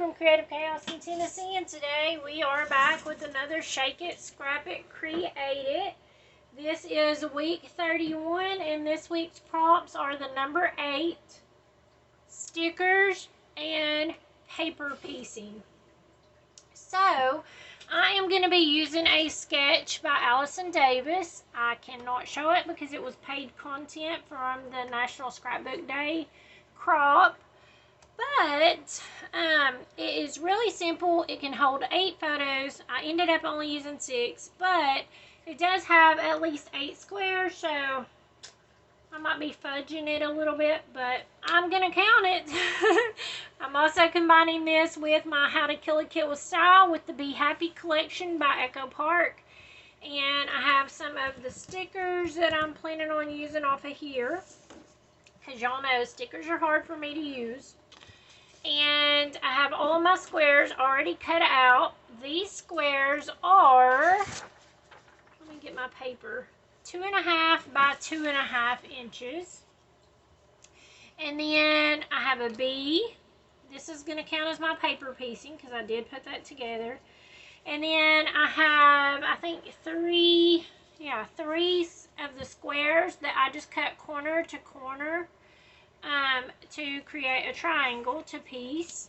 from Creative Chaos in Tennessee, and today we are back with another Shake It, Scrap It, Create It. This is week 31, and this week's prompts are the number 8, stickers, and paper piecing. So, I am going to be using a sketch by Allison Davis. I cannot show it because it was paid content from the National Scrapbook Day crop. But it is really simple. It can hold 8 photos. I ended up only using 6, but it does have at least 8 squares, so I might be fudging it a little bit, but I'm going to count it. I'm also combining this with my How to Kill a Kit with Style with the Be Happy collection by Echo Park. And I have some of the stickers that I'm planning on using off of here. Because y'all know stickers are hard for me to use. And I have all of my squares already cut out. These squares are, let me get my paper, 2.5 by 2.5 inches. And then I have a B. This is going to count as my paper piecing because I did put that together. And then I have, I think, three of the squares that I just cut corner to corner to create a triangle to piece.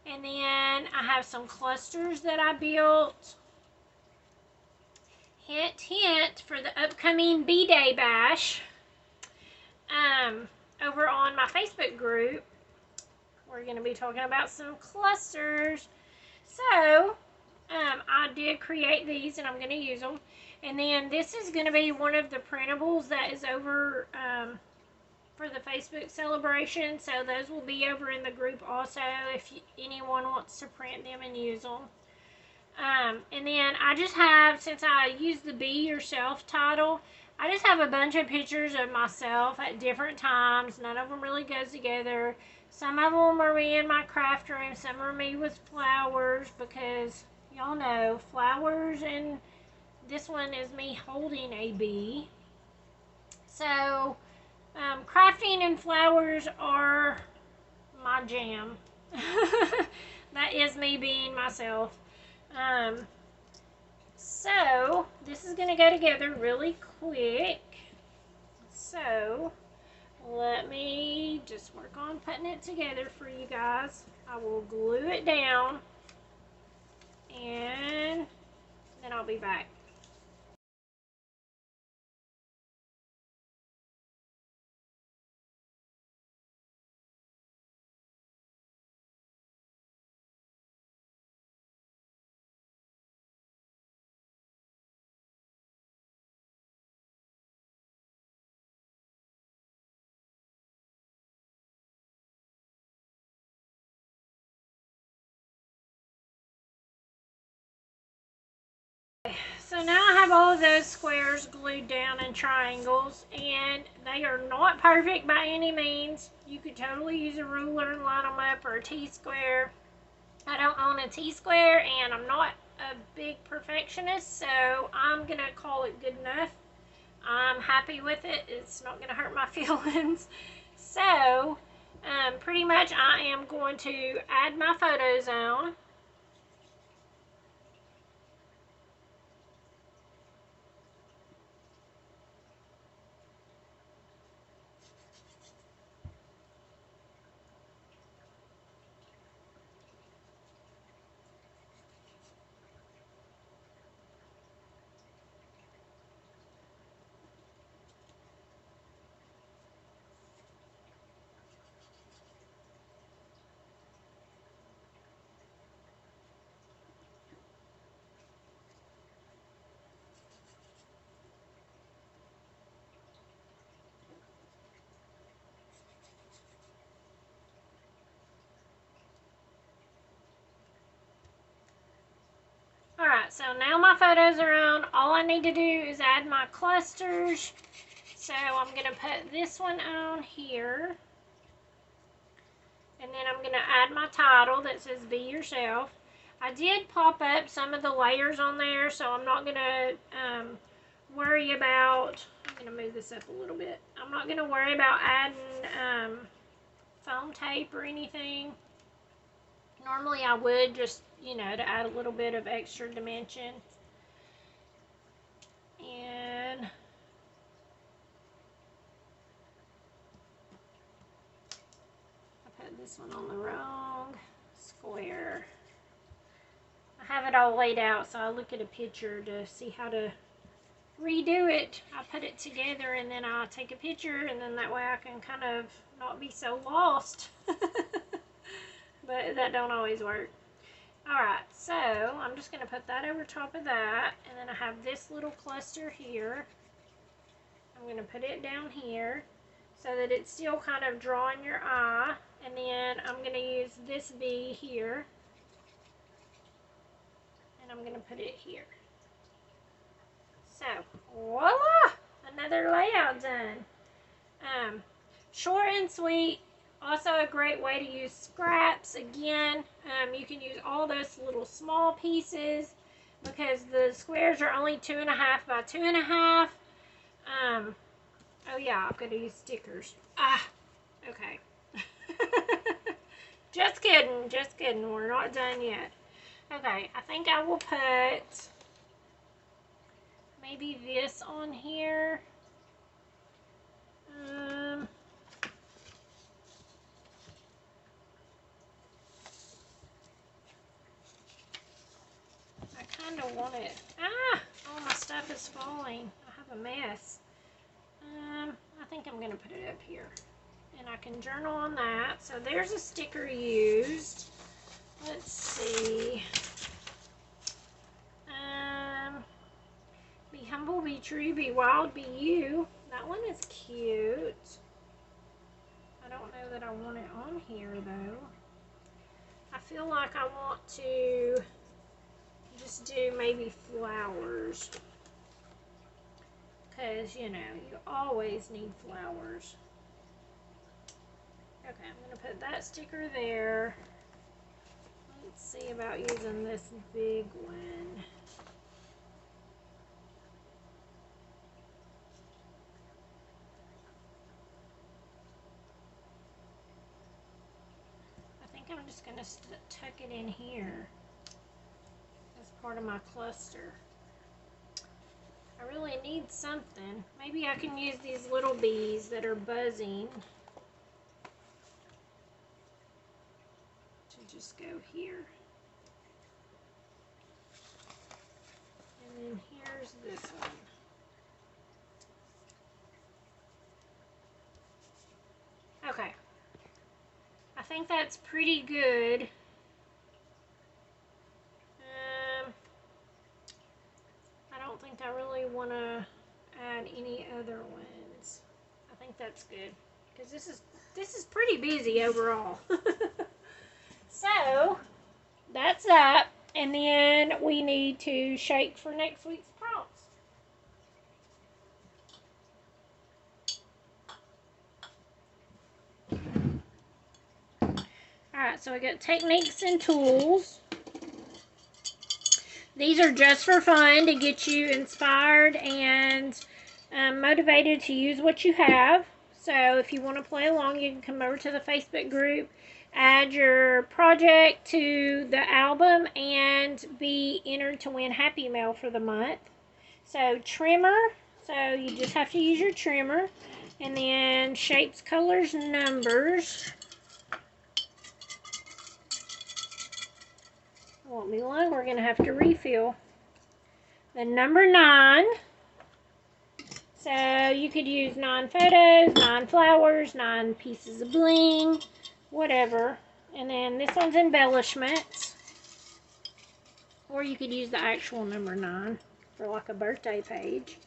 And then I have some clusters that I built. Hint, hint, for the upcoming B-Day Bash over on my Facebook group. We're going to be talking about some clusters. So, I did create these and I'm going to use them. And then this is going to be one of the printables that is over for the Facebook celebration. So those will be over in the group also if anyone wants to print them and use them. And then I just have, since I used the Be Yourself title, I just have a bunch of pictures of myself at different times. None of them really goes together. Some of them are me in my craft room. Some are me with flowers because y'all know flowers, and this one is me holding a bee. So crafting and flowers are my jam. That is me being myself. So this is going to go together really quick. So let me just work on putting it together for you guys. I will glue it down and then I'll be back. So now I have all of those squares glued down in triangles, and they are not perfect by any means. You could totally use a ruler and line them up, or a T-square. I don't own a T-square, and I'm not a big perfectionist, so I'm going to call it good enough. I'm happy with it. It's not going to hurt my feelings. So, pretty much I am going to add my photos on. Alright, so now my photos are on. All I need to do is add my clusters. So I'm going to put this one on here. And then I'm going to add my title that says Be Yourself. I did pop up some of the layers on there, so I'm not going to worry about, I'm going to move this up a little bit. I'm not going to worry about adding foam tape or anything. Normally I would just, you know, to add a little bit of extra dimension. And I put this one on the wrong square. I have it all laid out, so I look at a picture to see how to redo it. I put it together and then I take a picture, and then that way I can kind of not be so lost. But that don't always work. Alright, so I'm just going to put that over top of that, and then I have this little cluster here. I'm going to put it down here so that it's still kind of drawing your eye, and then I'm going to use this bee here, and I'm going to put it here. So, voila! Another layout done. Short and sweet. Also a great way to use scraps. Again, you can use all those little small pieces because the squares are only 2.5 by 2.5. Oh yeah, I'm going to use stickers. Okay. Just kidding, just kidding. We're not done yet. Okay, I think I will put maybe this on here. I kind of want it. All my stuff is falling. I have a mess. I think I'm going to put it up here. And I can journal on that. So there's a sticker used. Let's see. Be humble, be true, be wild, be you. That one is cute. I don't know that I want it on here though. I feel like I want to just do maybe flowers. Because, you know, you always need flowers. Okay, I'm going to put that sticker there. Let's see about using this big one. I think I'm just going to tuck it in here as part of my cluster. I really need something. Maybe I can use these little bees that are buzzing to just go here. And then here's this one. Okay. I think that's pretty good. I don't think I really want to add any other ones. I think that's good because this is pretty busy overall. So that's that, and then we need to shake for next week's prompts. Alright, so we got techniques and tools. These are just for fun to get you inspired and motivated to use what you have. So if you want to play along, you can come over to the Facebook group, add your project to the album, and be entered to win Happy Mail for the month. So trimmer, so you just have to use your trimmer, and then shapes, colors, numbers. Won't be long, we're going to have to refill. Then number 9. So you could use 9 photos, 9 flowers, 9 pieces of bling, whatever. And then this one's embellishments. Or you could use the actual number 9 for like a birthday page.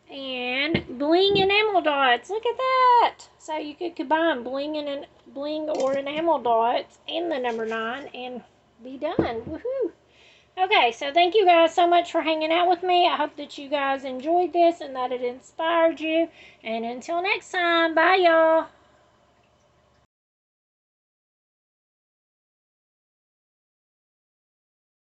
And bling enamel dots. Look at that. So you could combine bling or enamel dots and the number 9 and be done. Woohoo! Okay, so thank you guys so much for hanging out with me. I hope that you guys enjoyed this and that it inspired you. And until next time, bye y'all.